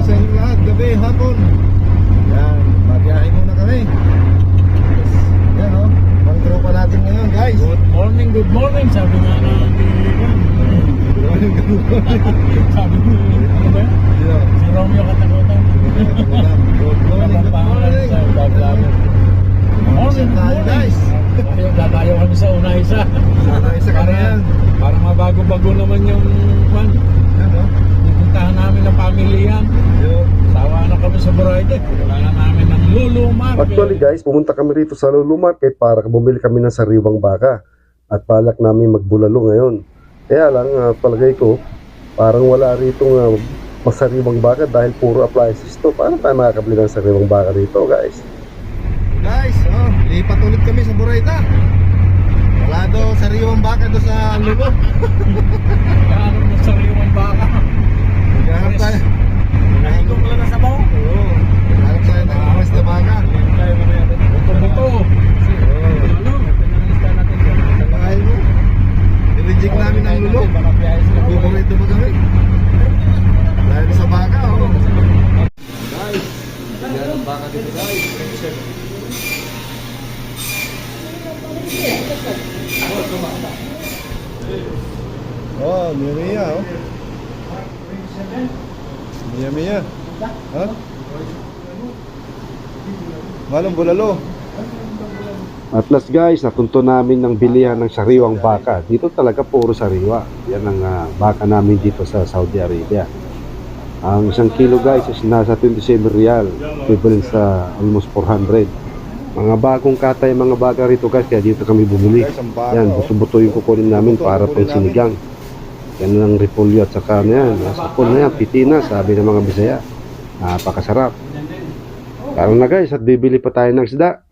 sa inyo lahat, gabi, hapon. Yan, magbiyahe muna kami. Yan o, ang tropa natin ngayon guys. Good morning, sabi nga na Good morning, good morning. sabi mo, ano ba yan? Si Romeo Katakutan. Good morning, good morning. Morning tayo guys. Dadayo kami sa una isa. Sana isa kami yan. Para mabago-bago naman yung kwan. Yan o. Pupuntahan namin ng pamilya. Yo. Sawa na kami sa Boracay. Kailangan namin ng Lulu Market. Actually guys, pumunta kami rito sa Lulu Market para bumili kami ng sariwang baka. At balak namin magbulalo ngayon. Kaya lang, palagay ko, parang wala rito masariwang baka dahil puro appliances to. Paano tayo makakabili ng sariwang baka rito guys? Guys, lipat ulit kami sa Boracay. Wala daw sariwang baka doon sa Lulo. Kailangan mo sariwang baka. Maghanap tayo. Nahigong lang na sabaw. Oo. Maghanap tayo ng amas na baka. Buto-buto. Ano? Bahay mo. I-reject namin ang Lulo. Nagbuburrito ba kami? Dahil sa baka, Guys, yan ang baka dito guys. Oh, Mia, Mia. Ha? Malong bulalo. At last guys, napunto namin ng bilihan ng sariwang baka. Dito talaga puro sariwa. Yan ang baka namin dito sa Saudi Arabia. Ang 1 kilo guys is nasa 27 real, equivalent sa almost 400. Mga bagong katay, mga baka rito guys, kaya dito kami bumili. Yan, buto-buto yung kukunin namin para pang sinigang. Yan ang repolyo at saka na yan. Sapol na yan, pitina, sabi ng mga Bisaya. Napakasarap. Karon na guys, at bibili pa tayo ng isda.